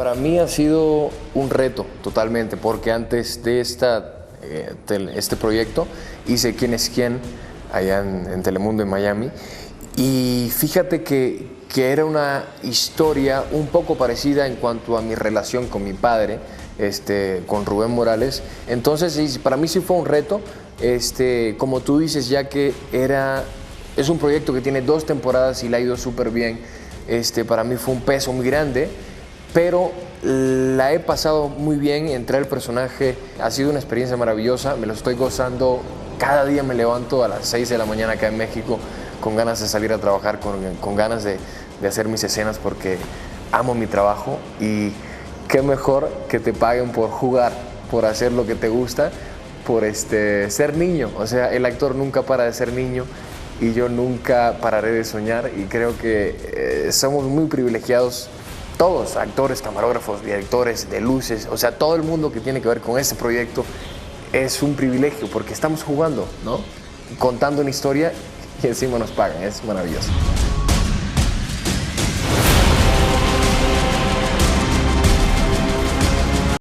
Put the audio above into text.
Para mí ha sido un reto totalmente, porque antes de este proyecto hice Quién es quién allá en Telemundo en Miami, y fíjate que era una historia un poco parecida en cuanto a mi relación con mi padre, con Rubén Morales. Entonces para mí sí fue un reto, como tú dices, ya que es un proyecto que tiene 2 temporadas y le ha ido súper bien. Para mí fue un peso muy grande, pero la he pasado muy bien. Entré al personaje, ha sido una experiencia maravillosa, me lo estoy gozando. Cada día me levanto a las 6 de la mañana acá en México con ganas de salir a trabajar, con ganas de hacer mis escenas, porque amo mi trabajo, y qué mejor que te paguen por jugar, por hacer lo que te gusta, por ser niño. O sea, el actor nunca para de ser niño y yo nunca pararé de soñar, y creo que somos muy privilegiados todos, actores, camarógrafos, directores de luces, o sea, todo el mundo que tiene que ver con este proyecto es un privilegio, porque estamos jugando, ¿no? Contando una historia y encima nos pagan, es maravilloso.